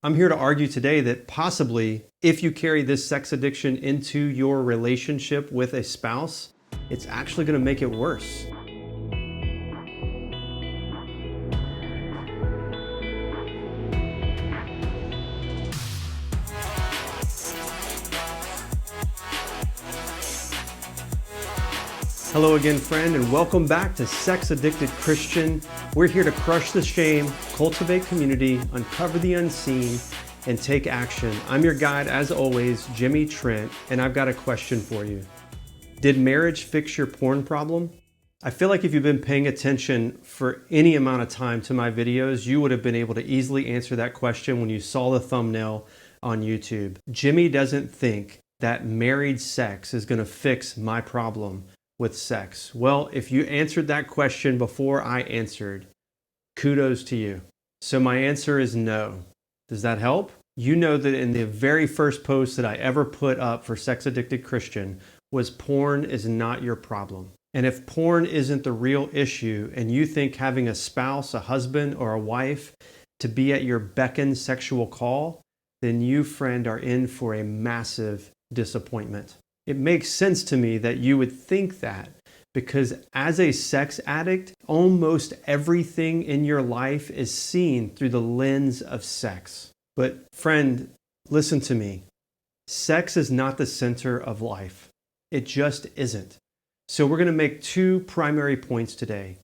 I'm here to argue today that possibly if you carry this sex addiction into your relationship with a spouse, it's actually going to make it worse. Hello again, friend, and welcome back to Sex Addicted Christian. We're here to crush the shame, cultivate community, uncover the unseen, and take action. I'm your guide, as always, Jimmy Trent, and I've got a question for you. Did marriage fix your porn problem? I feel like if you've been paying attention for any amount of time to my videos, you would have been able to easily answer that question when you saw the thumbnail on YouTube. Jimmy doesn't think that married sex is going to fix my problem with sex. Well, if you answered that question before I answered, kudos to you. So my answer is no. Does that help? You know that in the very first post that I ever put up for Sex Addicted Christian was porn is not your problem. And if porn isn't the real issue and you think having a spouse, a husband, or a wife to be at your beck and sexual call, then you, friend, are in for a massive disappointment. It makes sense to me that you would think that because as a sex addict, almost everything in your life is seen through the lens of sex. But friend, listen to me. Sex is not the center of life. It just isn't. So we're going to make two primary points today.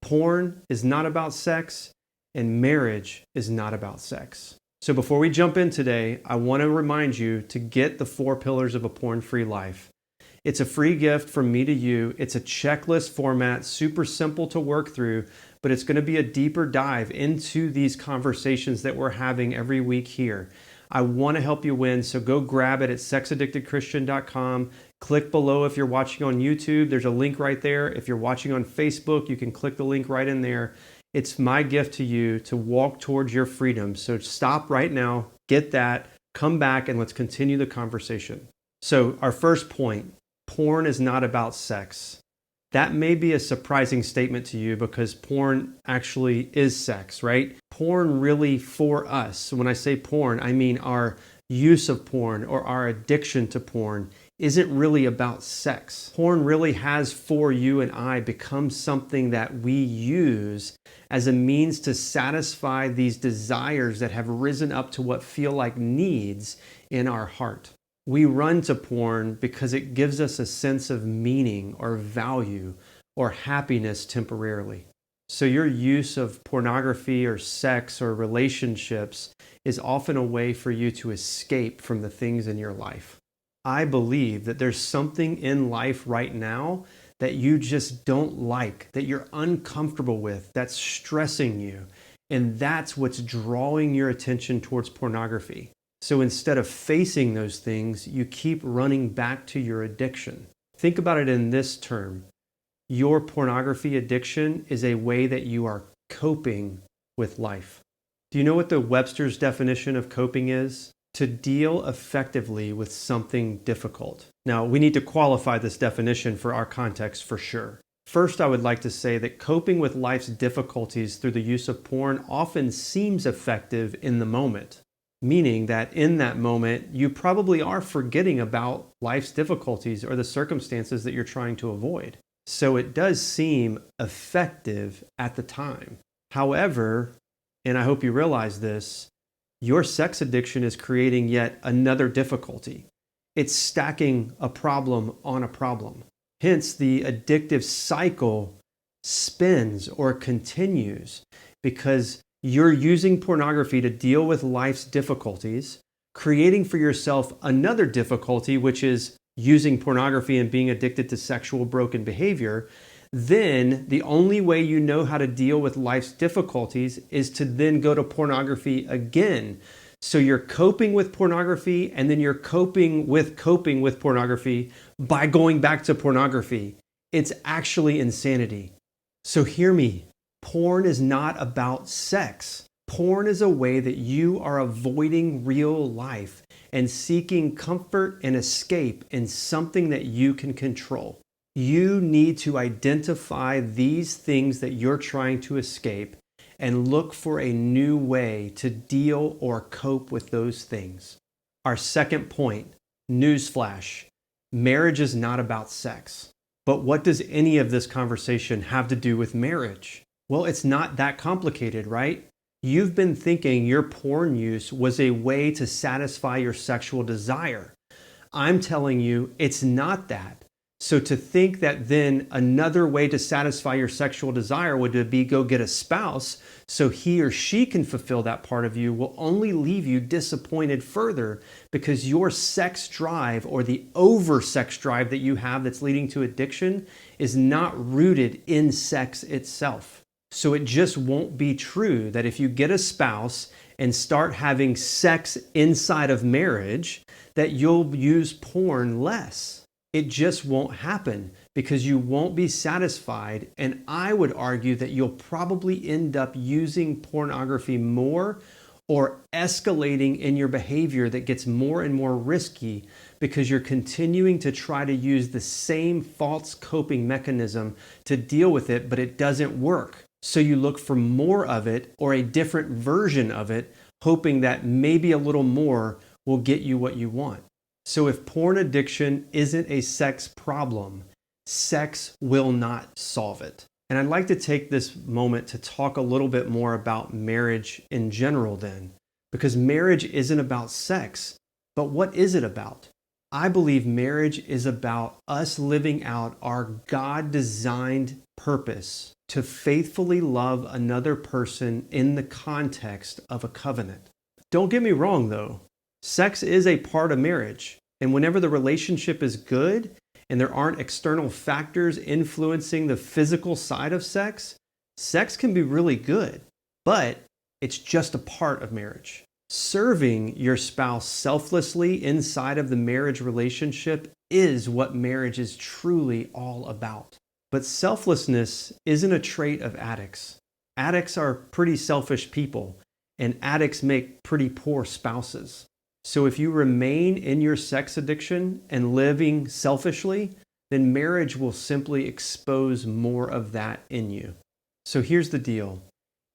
Porn is not about sex, and marriage is not about sex. So before we jump in today, I want to remind you to get the 4 pillars of a porn-free life. It's a free gift from me to you. It's a checklist format, super simple to work through, but it's going to be a deeper dive into these conversations that we're having every week here. I want to help you win, so go grab it at sexaddictedchristian.com. Click below if you're watching on YouTube. There's a link right there. If you're watching on Facebook, you can click the link right in there. It's my gift to you to walk towards your freedom. So stop right now, get that, come back, and let's continue the conversation. So our first point, porn is not about sex. That may be a surprising statement to you because porn actually is sex, right? Porn really for us, when I say porn, I mean our use of porn or our addiction to porn isn't really about sex. Porn really has, for you and I, become something that we use as a means to satisfy these desires that have risen up to what feel like needs in our heart. We run to porn because it gives us a sense of meaning or value or happiness temporarily. So your use of pornography or sex or relationships is often a way for you to escape from the things in your life. I believe that there's something in life right now that you just don't like, that you're uncomfortable with, that's stressing you. And that's what's drawing your attention towards pornography. So instead of facing those things, you keep running back to your addiction. Think about it in this term. Your pornography addiction is a way that you are coping with life. Do you know what the Webster's definition of coping is? To deal effectively with something difficult. Now, we need to qualify this definition for our context for sure. First, I would like to say that coping with life's difficulties through the use of porn often seems effective in the moment, meaning that in that moment, you probably are forgetting about life's difficulties or the circumstances that you're trying to avoid. So it does seem effective at the time. However, and I hope you realize this, your sex addiction is creating yet another difficulty. It's stacking a problem on a problem. Hence, the addictive cycle spins or continues because you're using pornography to deal with life's difficulties, creating for yourself another difficulty, which is using pornography and being addicted to sexual broken behavior. Then the only way you know how to deal with life's difficulties is to then go to pornography again. So you're coping with pornography and then you're coping with pornography by going back to pornography. It's actually insanity. So hear me. Porn is not about sex. Porn is a way that you are avoiding real life and seeking comfort and escape in something that you can control. You need to identify these things that you're trying to escape and look for a new way to deal or cope with those things. Our second point, newsflash, marriage is not about sex. But what does any of this conversation have to do with marriage? Well, it's not that complicated, right? You've been thinking your porn use was a way to satisfy your sexual desire. I'm telling you, it's not that. So to think that then another way to satisfy your sexual desire would be go get a spouse so he or she can fulfill that part of you will only leave you disappointed further, because your sex drive, or the over sex drive that you have that's leading to addiction, is not rooted in sex itself. So it just won't be true that if you get a spouse and start having sex inside of marriage, that you'll use porn less. It just won't happen, because you won't be satisfied. And I would argue that you'll probably end up using pornography more, or escalating in your behavior that gets more and more risky, because you're continuing to try to use the same false coping mechanism to deal with it, but it doesn't work. So you look for more of it, or a different version of it, hoping that maybe a little more will get you what you want. So if porn addiction isn't a sex problem, sex will not solve it. And I'd like to take this moment to talk a little bit more about marriage in general then, because marriage isn't about sex. But what is it about? I believe marriage is about us living out our God-designed purpose to faithfully love another person in the context of a covenant. Don't get me wrong though. Sex is a part of marriage, and whenever the relationship is good and there aren't external factors influencing the physical side of sex, sex can be really good, but it's just a part of marriage. Serving your spouse selflessly inside of the marriage relationship is what marriage is truly all about. But selflessness isn't a trait of addicts. Addicts are pretty selfish people, and addicts make pretty poor spouses. So if you remain in your sex addiction and living selfishly, then marriage will simply expose more of that in you. So here's the deal.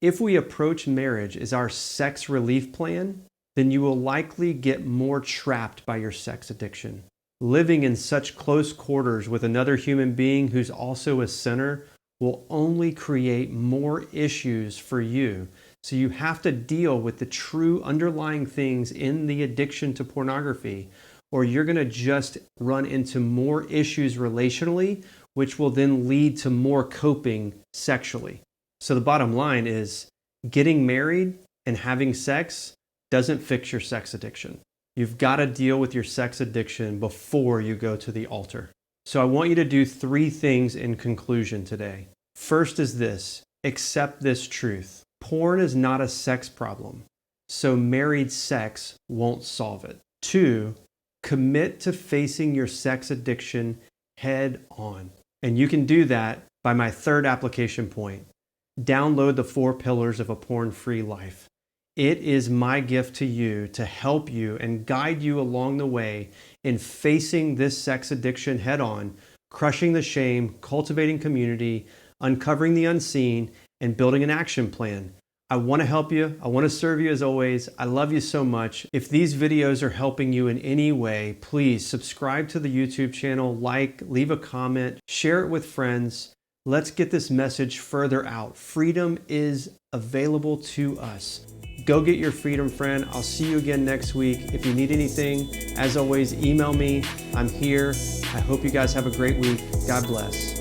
If we approach marriage as our sex relief plan, then you will likely get more trapped by your sex addiction. Living in such close quarters with another human being who's also a sinner will only create more issues for you. So you have to deal with the true underlying things in the addiction to pornography, or you're going to just run into more issues relationally, which will then lead to more coping sexually. So the bottom line is, getting married and having sex doesn't fix your sex addiction. You've got to deal with your sex addiction before you go to the altar. So I want you to do 3 things in conclusion today. First is this: accept this truth. Porn is not a sex problem, so married sex won't solve it. 2, commit to facing your sex addiction head on. And you can do that by my 3rd application point. Download the 4 pillars of a porn-free life. It is my gift to you to help you and guide you along the way in facing this sex addiction head on, crushing the shame, cultivating community, uncovering the unseen, and building an action plan. I want to help you. I want to serve you as always. I love you so much. If these videos are helping you in any way, please subscribe to the YouTube channel, leave a comment, share it with friends. Let's get this message further out. Freedom is available to us. Go get your freedom, friend. I'll see you again next week. If you need anything, as always, email me. I'm here. I hope you guys have a great week. God bless.